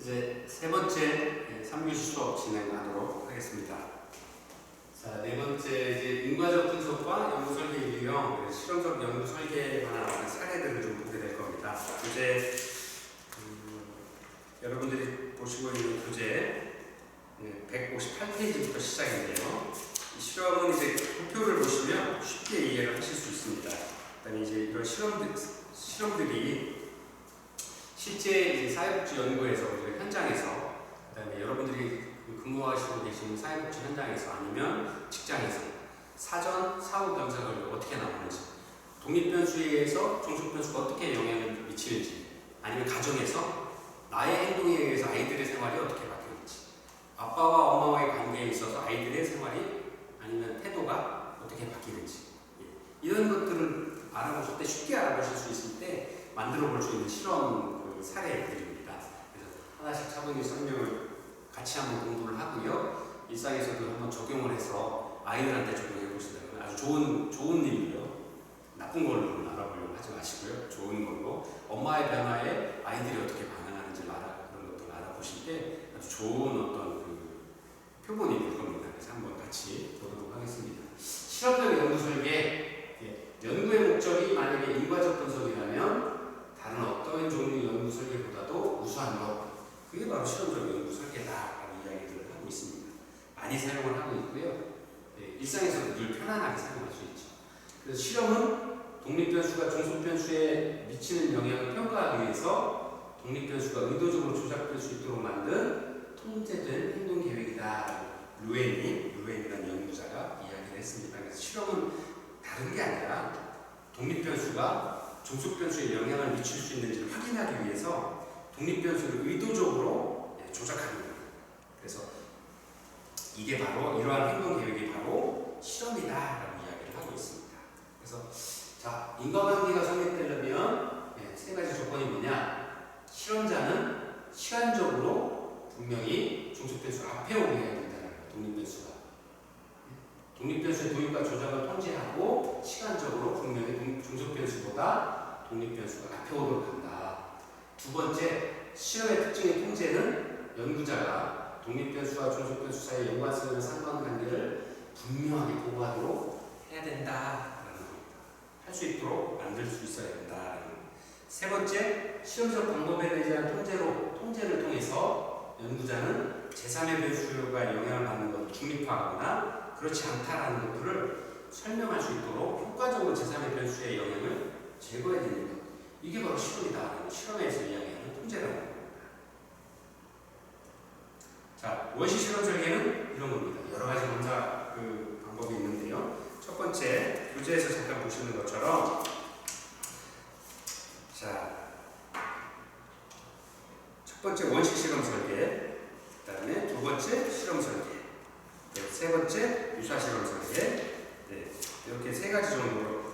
이제 세 번째 3교시 수업 진행하도록 하겠습니다. 자, 네 번째 이제 인과적 분석과 연구 설계 유형, 실험적 연구 설계에 관한 사례들을 좀 보게 될 겁니다. 교재 여러분들이 보시고 있는 교재 158페이지부터 시작인데요. 이 실험은 이제 도표를 보시면 쉽게 이해를 하실 수 있습니다. 그다음에 이제 이런 실험들이 실제 이제 사회복지 연구에서 현장에서, 그다음에 여러분들이 근무하시고 계시는 사회복지 현장에서 아니면 직장에서 사전 사후 검사를 어떻게 나오는지, 독립변수에 의해서 종속변수가 어떻게 영향을 미치는지, 아니면 가정에서 나의 행동에 의해서 아이들의 생활이 어떻게 바뀌는지, 아빠와 엄마와의 관계에 있어서 아이들의 생활이 아니면 태도가 어떻게 바뀌는지, 이런 것들을 알아보실 때, 쉽게 알아보실 수 있을 때 만들어 볼 수 있는 실험 사례들입니다. 그래서 하나씩 차분히 설명을 같이 한번 공부를 하고요. 일상에서도 한번 적용을 해서 아이들한테 적용해 보시다면 아주 좋은 일이고요. 나쁜 걸로 알아보려고 하지 마시고요. 좋은 걸로 엄마의 변화에 아이들이 어떻게 반응하는지 그런 것들을 알아보실 때 아주 좋은 어떤 표본이 될 겁니다. 그래서 한번 같이 보도록 하겠습니다. 실험적 연구 설계, 연구의 목적이 만약에 인과적 분석이라면 다른 어떤 종류의 연구 설계보다도 우수한 것, 그게 바로 실험적 연구 설계다라는 이야기들을 하고 있습니다. 많이 사용을 하고 있고요. 일상에서도 늘 편안하게 사용할 수 있죠. 그래서 실험은 독립변수가 종속변수에 미치는 영향을 평가하기 위해서 독립변수가 의도적으로 조작될 수 있도록 만든 통제된 행동계획이다. 루엔이라는 연구자가 이야기를 했습니다. 그래서 실험은 다른 게 아니라 독립변수가 종속변수에 영향을 미칠 수 있는지를 확인하기 위해서 독립변수를 의도적으로 조작하는 거예요. 그래서 이게 바로 이러한 행동계획이 바로 실험이다라는 이야기를 하고 있습니다. 그래서 자, 인과관계가 성립되려면 세 가지 조건이 뭐냐? 실험자는 시간적으로 분명히 종속변수 앞에 오게 해야 된다는 거예요. 독립변수의 도입과 조작을 통제하고 시간적으로 분명히 종속변수보다 독립변수가 앞에 오도록 한다. 두 번째, 실험의 특징의 통제는 연구자가 독립변수와 종속변수 사이의 연관성이나 상관관계를 분명하게 보고하도록 해야 된다라는 겁니다. 할 수 있도록 만들 수 있어야 된다라는 겁니다. 세 번째, 실험적 방법에 대한 통제를 통해서 연구자는 제3의 변수가 영향을 받는 것을 중립화하거나 그렇지 않다라는 것들을 설명할 수 있도록 효과적으로 제3의 변수의 영향을 제거해야 되는 것. 이게 바로 실험이다. 실험에서 이야기하는 통제라고 합니다. 자, 원시 실험 설계는 이런 겁니다. 여러 가지 검사 방법이 있는데요. 첫 번째, 교재에서 잠깐 보시는 것처럼, 자, 첫 번째 원시 실험 설계, 그 다음에 두 번째 실험 설계, 세 번째 유사 실험 설계, 이렇게 세 가지 정도로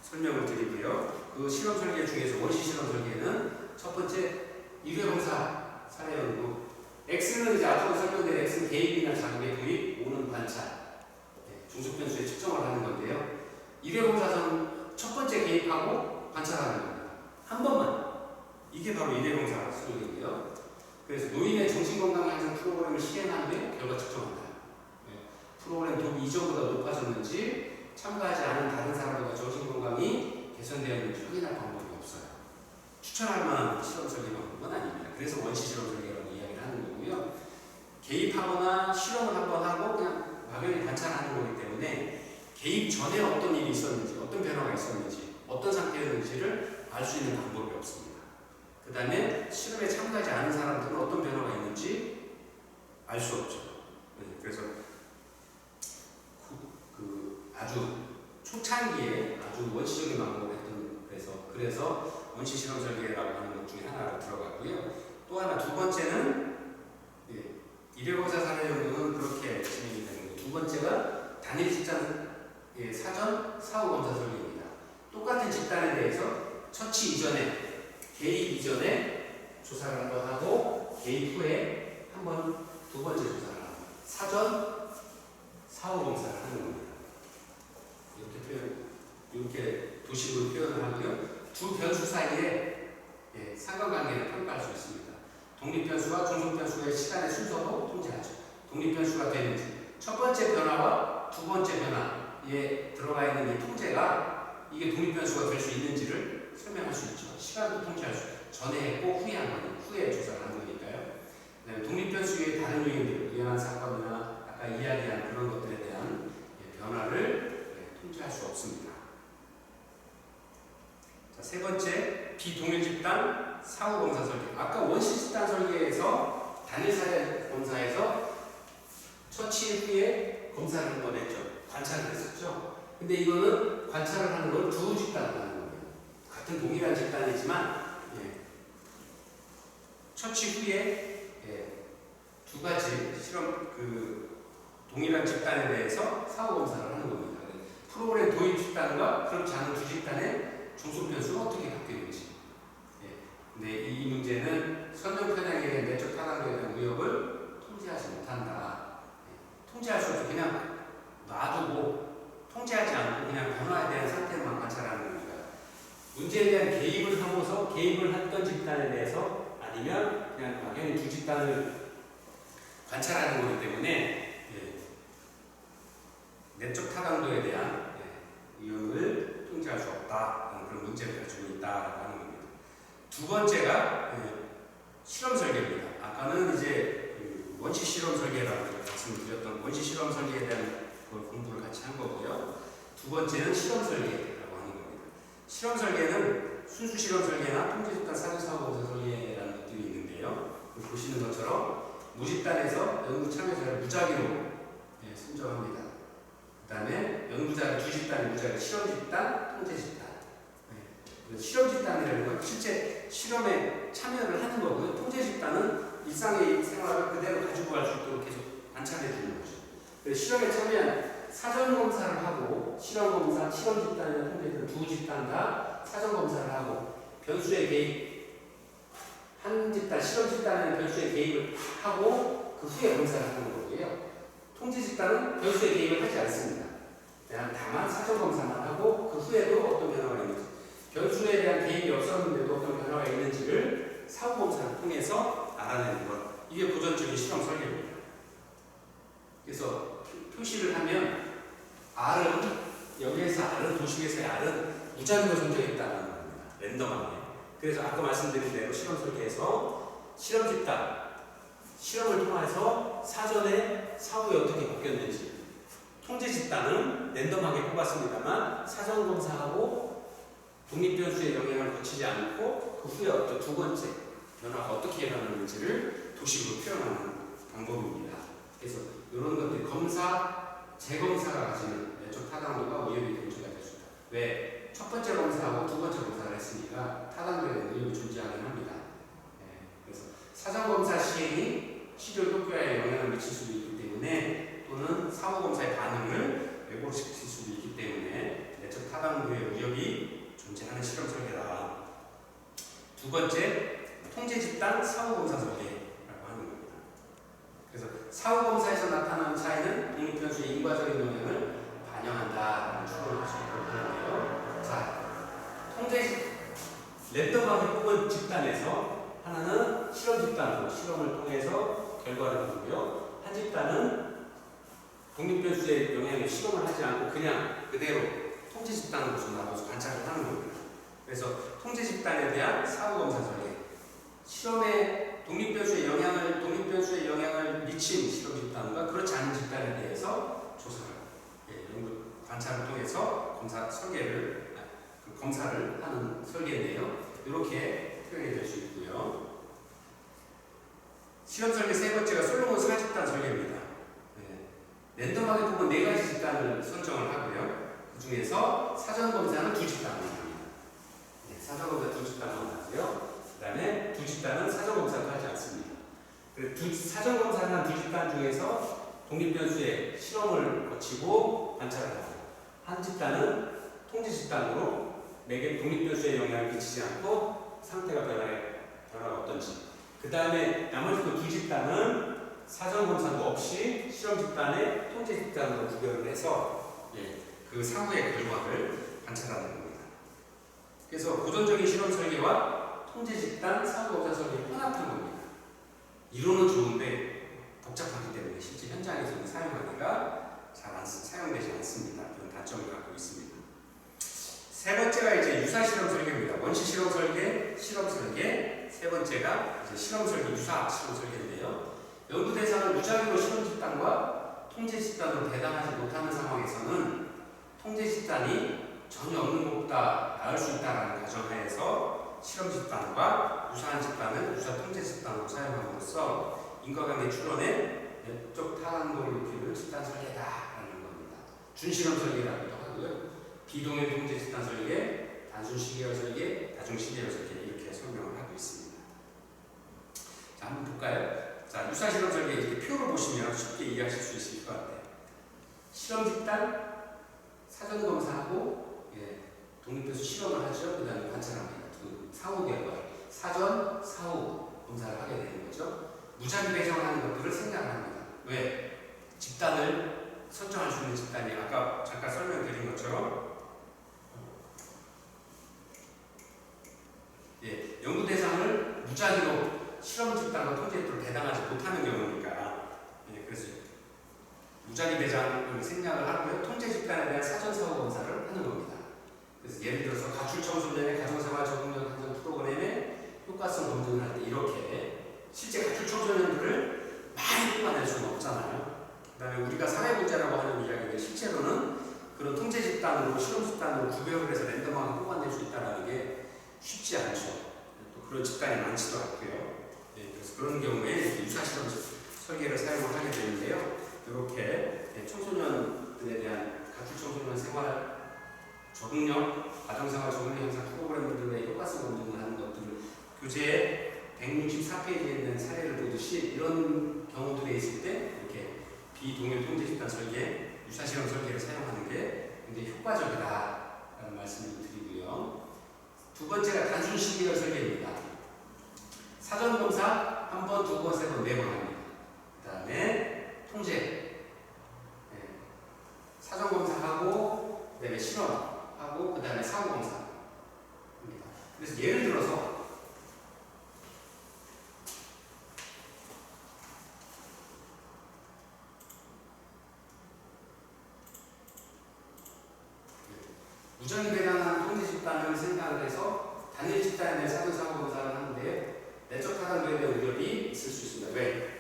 설명을 드리고요. 그 실험 설계 중에서 원시 실험 설계는 첫 번째 1회봉사 사례 연구. X는 이제 앞으로 설명될 X는 개입이나 자극의 도입, O는 관찰, 중속변수의 측정을 하는 건데요. 1회봉사는 첫 번째 개입하고 관찰하는 겁니다. 한 번만. 이게 바로 1회봉사 수준이고요. 그래서 노인의 정신건강 향상 프로그램을 시행한 후에 결과 측정한다. 프로그램 도입 이전보다 높아졌는지, 참가하지 않은 다른 사람들과 정신건강이 개선되었는지 확인할 방법이 없어요. 추천할 만한 실험 설계 방법은 아닙니다. 그래서 원시 실험 설계라고 이야기를 하는 거고요. 개입하거나 실험을 한번 하고 그냥 막연히 관찰하는 거기 때문에 개입 전에 어떤 일이 있었는지, 어떤 변화가 있었는지, 어떤 상태였는지를 알 수 있는 방법이 없습니다. 그 다음에 실험에 참가하지 않은 사람들은 어떤 변화가 있는지 알 수 없죠. 그래서 아주 초창기에 아주 원시적인 방법을 했던, 그래서 원시 실험 설계라고 하는 것 중에 하나로 들어가고요. 또 하나, 두 번째는 1회봉사 사례 연구는 그렇게 진행이 되는 거예요. 두 번째가 단일 집단 사전 사후 검사 설계입니다. 똑같은 집단에 대해서 처치 이전에, 개입 이전에 조사를 한번 하고 개입 후에 한번 두 번째 조사를 합니다. 사전 사후 검사를 하는 겁니다. 이렇게 도식으로 표현을 하고요. 두 변수 사이에 상관관계를 평가할 수 있습니다. 독립변수와 중성변수의 시간의 순서도 통제하죠. 독립변수가 되는지 첫 번째 변화와 두 번째 변화에 들어가 있는 이 통제가 이게 독립변수가 될 수 있는지를 설명할 수 있죠. 시간도 통제할 수 있죠. 전에 했고 후에 한 거니 후에 조사를 한 거니까요. 그다음에 독립변수의 다른 요인들, 우연한 사건이나 아까 이야기한 그런 것들에 대한 변화를 통제할 수 없습니다. 자, 세 번째, 비동일 집단 사후 검사 설계. 아까 원시 집단 설계에서 단일 사례 검사에서 처치 후에 검사를 한 번 했죠. 관찰을 했었죠. 근데 이거는 관찰을 하는 걸 두 집단을 하는 거예요. 같은 동일한 집단이지만 처치 후에 두 가지 실험 동일한 집단에 대해서 사후 검사를 하는 겁니다. 프로그램 도입 집단과 그렇지 않은 두 집단의 중속 변수가 어떻게 바뀌는지. 근데 이 문제는 선정 편향에 대한 내적 타당도에 대한 위협을 통제하지 못한다. 통제할 수 없이 그냥 놔두고 통제하지 않고 그냥 변화에 대한 상태만 관찰하는 겁니다. 문제에 대한 개입을 하고서 개입을 했던 집단에 대해서 아니면 그냥 막연히 두 집단을 관찰하는 거기 때문에 내적 타당도에 대한 위험을 통제할 수 없다. 그런 문제를 가지고 있다라고 하는 겁니다. 두 번째가 실험 설계입니다. 아까는 이제 원시 실험 설계라고 말씀드렸던 원시 실험 설계에 대한 공부를 같이 한 거고요. 두 번째는 실험 설계라고 하는 겁니다. 실험 설계는 순수 실험 설계나 통제 집단 사전 사후 검사 설계라는 것들이 있는데요. 보시는 것처럼 무집단에서 연구 참여자를 무작위로 선정합니다. 그 다음에 연구자를 두 집단의 무작위, 실험 집단, 통제 집단. 실험 집단이라는 건 실제 실험에 참여를 하는 거고요. 통제 집단은 일상의 생활을 그대로 가지고 갈 수 있도록 계속 관찰해 주는 거죠. 그래서 실험에 참여한 사전 검사를 하고 실험 검사, 실험 집단이나 통제 집단 두 집단 다 사전 검사를 하고 변수의 개입 한 집단, 실험 집단에는 변수의 개입을 하고 그 후에 검사를 하는 거고요. 통제 집단은 변수의 개입을 하지 않습니다. 다만 사전 검사만 하고 그 후에도 어떤 변화가 있는지 변수에 대한 개입이 없었는데도 어떤 변화가 있는지를 사후 검사를 통해서 알아내는 것. 이게 고전적인 실험 설계입니다. 그래서 표시를 하면 R은 여기에서 R은 도식에서의 R은 무작위로 선정했다는 겁니다. 랜덤하게. 그래서 아까 말씀드린 대로 실험 설계에서 실험 집단 실험을 통해서 사전에 사후에 어떻게 바뀌었는지 통제 집단은 랜덤하게 뽑았습니다만 사전 검사하고 독립변수의 영향을 거치지 않고 그 후에 어떤 두 번째 변화가 어떻게 일어나는지를 도식으로 표현하는 방법입니다. 그래서 이런 것들이 검사, 재검사가 가지는 내적 타당도가 위협이 문제가 될 수 있다. 왜? 첫 번째 검사하고 두 번째 검사를 했으니까 타당도에 대한 위협이 존재하긴 합니다. 그래서 사전 검사 시행이 치료 효과에 영향을 미칠 수도 있기 때문에 또는 사후 검사의 반응을 왜곡시킬 수도 있기 때문에 내적 타당도의 위협이 존재하는 실험 설계다. 두 번째, 통제 집단 사후 검사 설계라고 하는 겁니다. 그래서 사후 검사에서 나타나는 차이는 독립변수의 인과적인 영향을 반영한다라는 추론을 할 수 있도록 하는데요. 자, 통제 랜덤하게 뽑은 집단에서 하나는 실험 집단으로 실험을 통해서 결과를 보고요. 한 집단은 독립변수의 영향에 실험을 하지 않고 그냥 그대로 통제 집단으로서 나와서 관찰을 하는 겁니다. 그래서 통제 집단에 대한 사후 검사 설계, 실험에 독립변수의 영향을 미친 실험 집단과 그렇지 않은 집단에 대해서 조사를, 연구 관찰을 통해서 검사를 하는 설계인데요. 이렇게 표현이 될 수 있고요. 실험 설계 세 번째가 솔로몬 4집단 설계입니다. 랜덤하게 뽑은 네 가지 집단을 선정을 하고요. 그 중에서 사전 검사는 두 집단을 합니다. 사전 검사 두 집단만 하고요. 그 다음에 두 집단은 사전 검사도 하지 않습니다. 사전 검사를 한 두 집단 중에서 독립변수의 실험을 거치고 관찰을 하고 한 집단은 통제 집단으로 매개 독립변수의 영향을 미치지 않고 상태가 변화가 어떤지 그 다음에 나머지 그 두 집단은 사전 검사도 없이 실험 집단의 통제 집단으로 구별을 해서 그 사후의 결과를 관찰하는 겁니다. 그래서 고전적인 실험 설계와 통제 집단 사후 검사 설계를 혼합한 겁니다. 이론은 좋은데 복잡하기 때문에 실제 현장에서는 사용하기가 잘 사용되지 않습니다. 그런 단점을 갖고 있습니다. 세 번째가 이제 유사 실험 설계입니다. 원시 실험 설계, 실험 설계. 세 번째가 이제 실험 설계, 유사 실험 설계인데요. 연구 대상을 무작위로 실험 집단과 통제 집단으로 배당하지 못하는 상황에서는 통제 집단이 전혀 없는 것보다 나을 수 있다는 가정하에서 실험 집단과 유사한 집단을 유사 통제 집단으로 사용함으로써 인과관계 추론에 내적 타당도를 높이는 집단 설계다라는 겁니다. 준실험 설계라고도 하고요. 비동일 통제 집단 설계, 단순 시계열 설계, 다중 시계열 설계 이렇게 설명을 하고 있습니다. 자, 한번 볼까요? 자, 유사 실험 설계 이렇게 표를 보시면 쉽게 이해하실 수 있을 것 같아요. 실험 집단 사전 검사하고 독립해서 실험을 하죠. 그 다음에 관찰합니다. 사후 결과, 사전, 사후 검사를 하게 되는 거죠. 무작위 배정하는 것들을 생각합니다. 왜? 집단을 설정할 수 있는 집단이 아까 잠깐 설명드린 것처럼 연구 대상을 무작위로 실험 집단과 통제도를 배당하지 못하는 경우니까 그래서 무작위 배정을 생략을 하고요. 통제 집단에 대한 사전 사후 검사를 하는 겁니다. 그래서 예를 들어서 가출 청소년의 가정생활 적응력 향상 프로그램의 효과성 검증을 할 때 이렇게 실제 가출 청소년들을 많이 뽑아낼 수는 없잖아요. 그 다음에 우리가 사회문제라고 하는 이야기인데 실제로는 그런 통제 집단으로 실험 집단으로 구별을 해서 랜덤하게 뽑아낼 수 있다는 게 쉽지 않죠. 또 그런 집단이 많지도 않고요. 그래서 그런 경우에 유사 실험 설계를 사용을 하게 되는데요. 이렇게 청소년들에 대한 가출 청소년 생활 적응력, 가정생활 적응력 향상 프로그램들의 효과성 검증을 하는 것들을 교재에 164페이지에 있는 사례를 보듯이 이런 경우들에 있을 때 이렇게 비동일 통제 집단 설계, 유사 실험 설계를 사용하는 게 굉장히 효과적이다라는 말씀을 드리고요. 두 번째가 단순 시계열 설계입니다. 사전 검사 한 번, 두 번, 세 번, 네 번 합니다. 그 다음에 통제, 사전 검사하고 그 다음에 실험하고 그 다음에 사후 검사입니다. 그래서 예를 들어서 무작위 배당한 통제 집단을 생각을 해서 단일 집단에 대한 사전 사후 검사를 하는데 내적 타당도에 대한 우려이 있을 수 있습니다. 왜?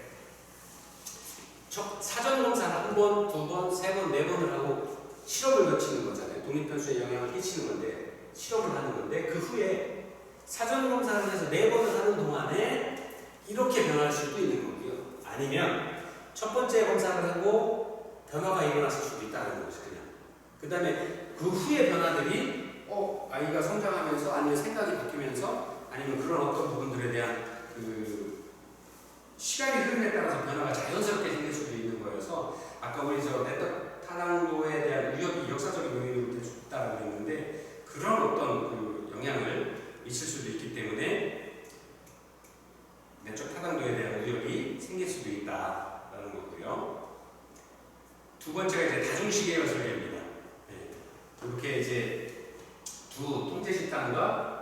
사전 검사는 한 번, 두 번, 세 번, 네 번을 하고 실험을 거치는 거잖아요. 독립변수에 영향을 끼치는 건데 실험을 하는 건데 그 후에 사전 검사를 해서 네 번을 하는 동안에 이렇게 변할 수도 있는 거고요. 아니면 첫 번째 검사를 하고 변화가 일어났을 수도 있다는 거죠. 그냥. 그 다음에 그 후에 변화들이 아이가 성장하면서 아니면 생각이 바뀌면서 아니면 그런 어떤 부분들에 대한 그 시간의 흐름에 따라서 변화가 자연스럽게 생길 수도 있는 거여서 아까 우리 내적 타당도에 대한 위협이 역사적인 요인으로 될 수 있다고 했는데 그런 어떤 그 영향을 있을 수도 있기 때문에 내적 타당도에 대한 위협이 생길 수도 있다라는 거고요. 두 번째가 이제 다중시계열 설계입니다. 이렇게 이제 두 통제 집단과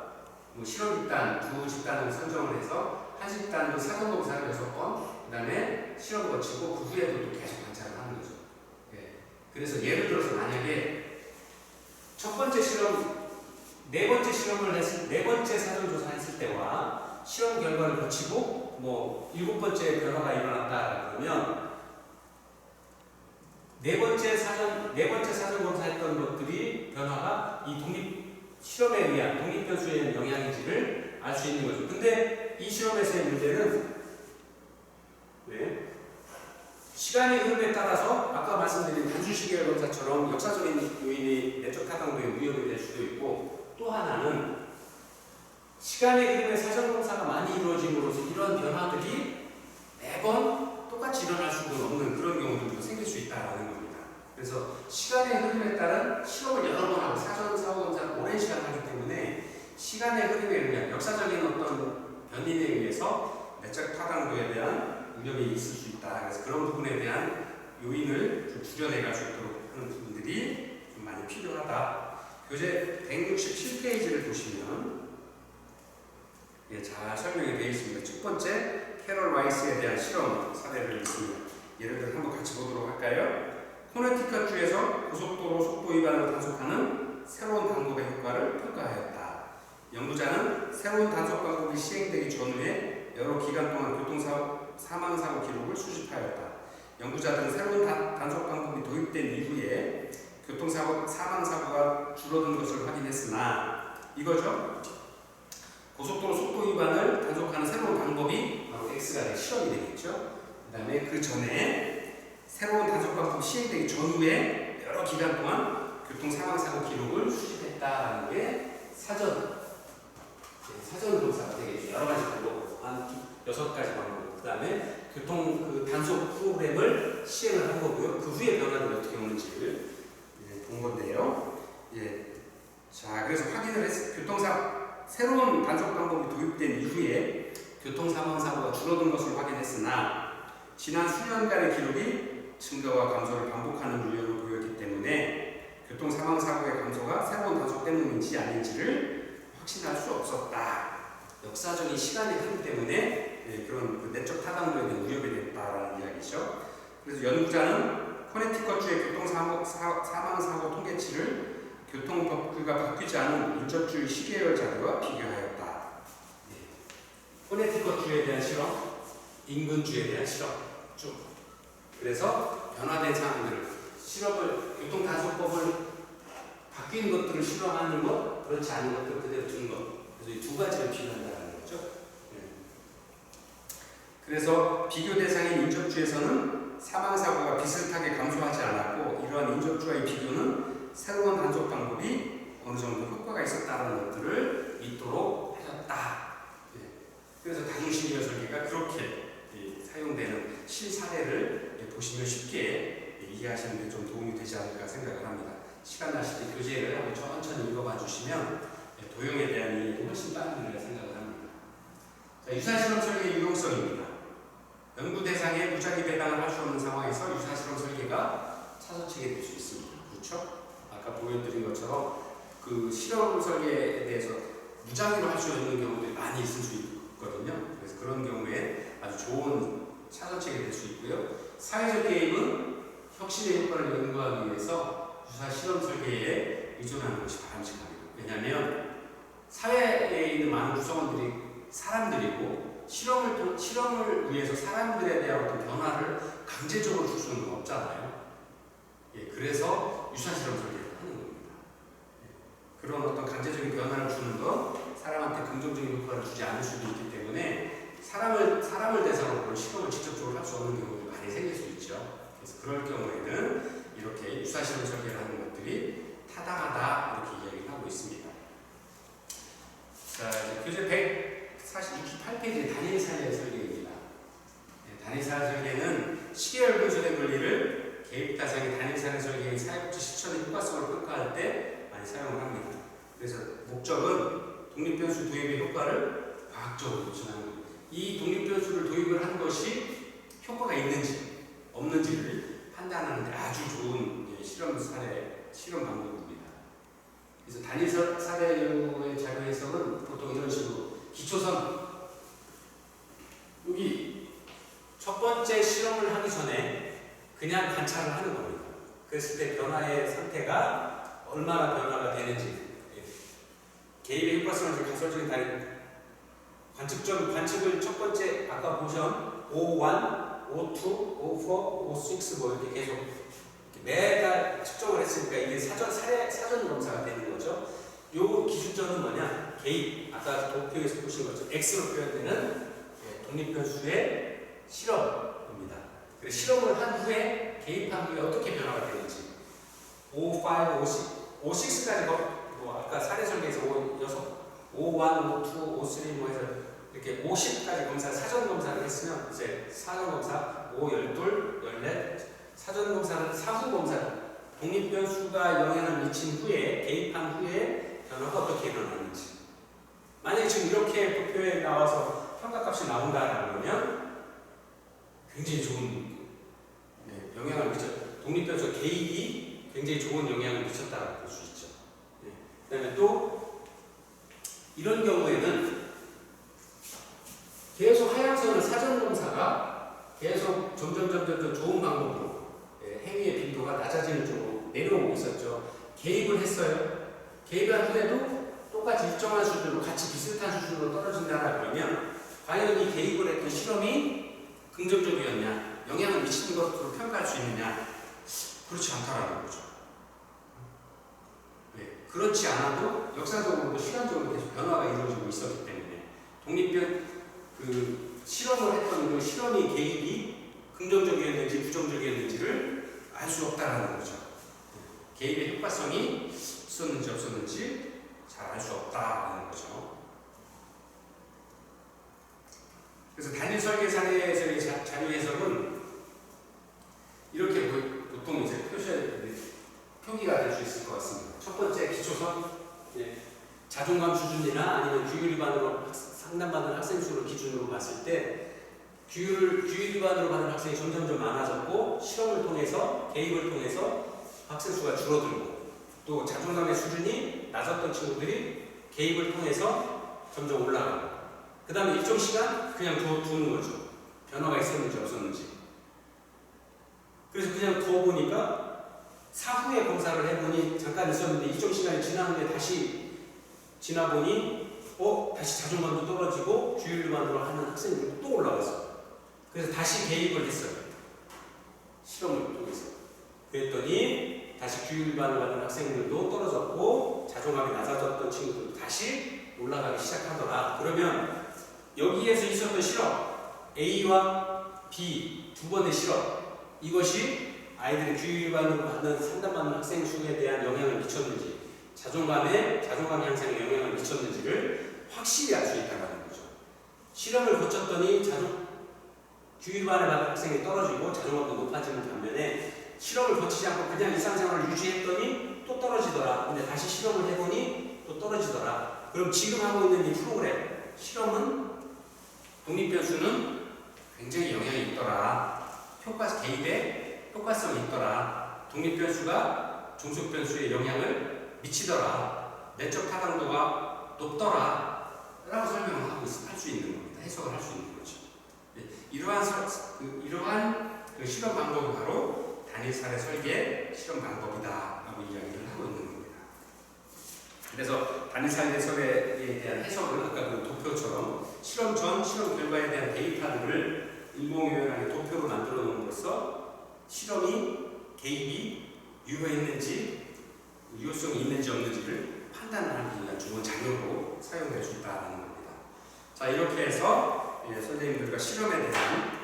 실험 집단 두 집단을 선정을 해서 한 집단도 사전 검사를 6번, 그 다음에 실험 거치고 그 후에도 또 계속 관찰을 하는 거죠. 그래서 예를 들어서 만약에 첫 번째 실험, 네 번째 실험을 했을, 네 번째 사전 조사했을 때와 실험 결과를 거치고 일곱 번째 변화가 일어났다 그러면 네 번째 사전 검사했던 것들이 변화가 이 독립 실험에 의한 독립 변수의 영향인지를 알 수 있는 거죠. 근데 이 실험에서의 문제는 시간의 흐름에 따라서 아까 말씀드린 단순 시계열 검사처럼 역사적인 요인이 내적 타당도에 위협이 될 수도 있고 또 하나는 시간의 흐름에 사전 검사가 많이 이루어짐으로써 이런 변화들이 매번 똑같이 일어날 수는 없는 그런 경우들도 생길 수 있다는 겁니다. 그래서 시간의 흐름에 따른 실험을 여러 번 하고 사전 사후 검사를 오랜 시간 하기 때문에 시간의 흐름에 의한 역사적인 어떤 변인에 의해서 내적 타당도에 대한 위협이 있을 수 있다. 그래서 그런 부분에 대한 요인을 좀 줄여내갈 수 있도록 하는 부분들이 좀 많이 필요하다. 교재 167페이지를 보시면 잘 설명이 되어 있습니다. 첫 번째, 캐럴 와이스에 대한 실험 사례를 있습니다. 예를 들어 한번 같이 보도록 할까요? 코네티컷주에서 고속도로 속도 위반을 단속하는 새로운 방법의 효과를 평가하였다. 연구자는 새로운 단속 방법이 시행되기 전후에 여러 기간 동안 교통사고 사망사고 기록을 수집하였다. 연구자들은 새로운 단속 방법이 도입된 이후에 교통사고 사망사고가 줄어든 것을 확인했으나 이거죠. 고속도로 속도 위반을 단속하는 새로운 방법이 바로 X가 실험이 되겠죠. 그 다음에 그 전에 새로운 단속 방법이 시행되기 전후에 여러 기간 동안 교통사망사고 기록을 수집했다는 게 사전 검사가 되겠죠. 여러 가지 방법, 한 6가지 방법. 그 다음에 교통 단속 프로그램을 시행을 한 거고요. 그 후에 변화를 어떻게 오는지를 본 건데요. 자, 그래서 확인을 새로운 단속 방법이 도입된 이후에 교통사망사고가 줄어든 것을 확인했으나 지난 수년간의 기록이 증가와 감소를 반복하는 유형을 보였기 때문에 교통사망사고의 감소가 새로운 단속 때문인지 아닌지를 확신할 수 없었다. 역사적인 시간의 흐름 때문에 그런 내적 타당도에 대한 우려가 됐다라는 이야기죠. 그래서 연구자는 코네티컷주의 교통사망사고 통계치를 교통법규가 바뀌지 않은 인접주의 시계열 자료와 비교하였다. 코네티컷주에 대한 실험, 인근주에 대한 실험 쭉. 그래서 변화된 상황들, 교통단속법을 바뀐 것들을 실험하는 것, 그렇지 않은 것들 그대로 두는 것. 그래서 이 두 가지를 비교한다는 거죠. 그래서 비교 대상인 인접주에서는 사망사고가 비슷하게 감소하지 않았고 이러한 인접주와의 비교는 새로운 단속 방법이 어느 정도 효과가 있었다는 것들을 믿도록 하였다. 그래서 다중심리학 설계가 그렇게 사용되는 실사례를 보시면 쉽게 이해하시는 데 좀 도움이 되지 않을까 생각을 합니다. 시간 나실 때 교재를 한번 천천히 읽어봐 주시면 도형에 대한 이해도 훨씬 빠르리라 생각을 합니다. 자, 유사실험 설계의 유용성입니다. 연구 대상에 무작위 배당을 할 수 없는 상황에서 유사실험 설계가 차선책이 될 수 있습니다. 그렇죠? 아까 보여드린 것처럼 그 실험 설계에 대해서 무작위로 할 수 있는 경우들이 많이 있을 수 있거든요. 그래서 그런 경우에 아주 좋은 차선책이 될 수 있고요. 사회적 게임은 혁신의 효과를 연구하기 위해서 유사 실험 설계에 의존하는 것이 바람직합니다. 왜냐하면 사회에 있는 많은 구성원들이 사람들이고 실험을 위해서 사람들에 대한 어떤 변화를 강제적으로 줄 수는 없잖아요. 그래서 유사 실험 설계를 하는 겁니다. 그런 어떤 강제적인 변화를 주는 건 사람한테 긍정적인 효과를 주지 않을 수도 있기 때문에 사람을 대상으로 실험을 직접적으로 할 수 없는 경우도 많이 생길 수 있죠. 그래서 그럴 경우에는 이렇게 유사 실험 설계를 하는 것들이 타당하다 이렇게 이야기를 하고 있습니다. 자, 이제 교재 148페이지 단일 사례 설계입니다. 단일 사례 설계는 시계열 분석의 원리를 개입 대상의 단일 사례 설계의 사회복지 실천의 효과성을 평가할 때 많이 사용을 합니다. 그래서 목적은 독립변수 도입의 효과를 과학적으로 보존하는 겁니다. 이 독립변수를 도입을 한 것이 효과가 있는지 없는지를 판단하는 데 아주 좋은 실험 방법입니다. 그래서 단일 사례 연구의 자료 해석은 보통 이런 식으로 기초선 여기 첫 번째 실험을 하기 전에 그냥 관찰을 하는 겁니다. 그랬을 때 변화의 상태가 얼마나 변화가 되는지 개입의 효과성을 가설적인 관측을 첫 번째 아까 보신 O1, O2, O4, O6 뭐 이렇게 계속 매달 측정을 했으니까 이게 사전 검사가 되는 거죠. 요 기준점은 뭐냐? 개입, 아까 도표에서 보신 것처럼 X로 표현되는 독립변수의 실험입니다. 그래서 실험을 한 후에 개입한 후에 어떻게 변화가 되는지 O5, O6까지 뭐 아까 사례 설계에서 O1, O2, O3 뭐 해서 이렇게 50까지 사전 검사를 했으면 이제 사전 검사, O12, 14 사전 검사는 사후 검사 독립변수가 영향을 미친 후에 개입한 후에 변화가 어떻게 일어나는지 만약에 지금 이렇게 도표에 나와서 평가값이 나온다라고 하면 굉장히 좋은 영향을 독립변수 개입이 굉장히 좋은 영향을 미쳤다고 볼 수 있죠. 그 다음에 또 이런 경우에는 계속 하향선을 사전 계속 점점 좋은 방법으로 행위의 빈도가 낮아지는 쪽으로 내려오고 있었죠. 개입을 했어요. 개입한 후에도 똑같이 일정한 수준으로 같이 비슷한 수준으로 떨어진다라 그러면 과연 이 개입을 했던 실험이 긍정적이었냐, 영향을 미치는 것으로 평가할 수 있느냐? 그렇지 않다라는 거죠. 그렇지 않아도 역사적으로도 시간적으로 계속 변화가 이루어지고 있었기 때문에 독립변 실험을 했던 그 실험의 개입이 긍정적이었는지 부정적이었는지를 알 수 없다라는 거죠. 개입의 효과성이 있었는지 없었는지 잘 알 수 없다라는 거죠. 그래서 단일 설계 사례에서의 자료 해석은 이렇게 보통 이제 표기가 될 수 있을 것 같습니다. 첫 번째 기초선, 자존감 수준이나 아니면 규율 위반으로 상담받는 학생 수를 기준으로 봤을 때 규율 위반으로 받는 학생이 점점 많아졌고 실험을 통해서 개입을 통해서 학생 수가 줄어들고 또 자존감의 수준이 낮았던 친구들이 개입을 통해서 점점 올라가고 그 다음에 일정 시간 그냥 두는 거죠. 변화가 있었는지 없었는지. 그래서 그냥 두어보니까 사후에 검사를 해보니 잠깐 있었는데 일정 시간이 지난 후에 다시 지나보니 다시 자존감도 떨어지고 규율 위반으로 하는 학생들도 또 올라왔어요. 그래서 다시 개입을 했어요. 실험을 통해서. 그랬더니 다시 규율 위반을 하는 학생들도 떨어졌고 자존감이 낮아졌던 친구들도 다시 올라가기 시작하더라. 그러면 여기에서 있었던 실험 A와 B 두 번의 실험 이것이 아이들의 규율 위반으로 받는 상담받는 학생 수에 대한 영향을 미쳤는지 자존감 향상에 영향을 미쳤는지를 확실히 알 수 있다는 거죠. 실험을 거쳤더니 규율 위반을 받는 학생이 떨어지고 자존감도 높아지는 반면에 실험을 거치지 않고 그냥 일상생활을 유지했더니 또 떨어지더라. 근데 다시 실험을 해보니 또 떨어지더라. 그럼 지금 하고 있는 이 프로그램 실험은 독립변수는 굉장히 영향이 있더라. 개입에 효과성이 있더라. 독립변수가 종속변수에 영향을 미치더라. 내적 타당도가 높더라. 라고 설명을 할 수 있는 겁니다. 해석을 할 수 있는 거죠. 이러한 실험 방법이 바로 단일 사례 설계 실험 방법이다. 라고 이야기를 하고 있는 겁니다. 그래서 단일 사례 설계에 대한 해석은 아까 그 도표처럼 실험 전, 실험 결과에 대한 데이터들을 인공유연하게 도표로 만들어 놓음으로써 실험이 개입이 유효했는지 유효성이 있는지 없는지를 판단하기 위한 좋은 자료로 사용될 수 있다는 겁니다. 자, 이렇게 해서 선생님들과 실험에 대한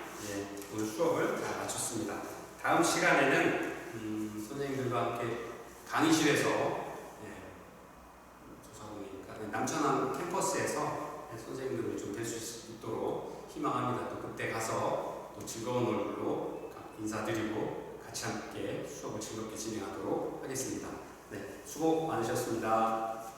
오늘 수업을 다 마쳤습니다. 다음 시간에는 선생님들과 함께 강의실에서 남천항 캠퍼스에서 선생님들을 좀 뵐 수 있도록 희망합니다. 또 그때 가서 또 즐거운 얼굴로 인사드리고 같이 함께 수업을 즐겁게 진행하도록 하겠습니다. 수고 많으셨습니다.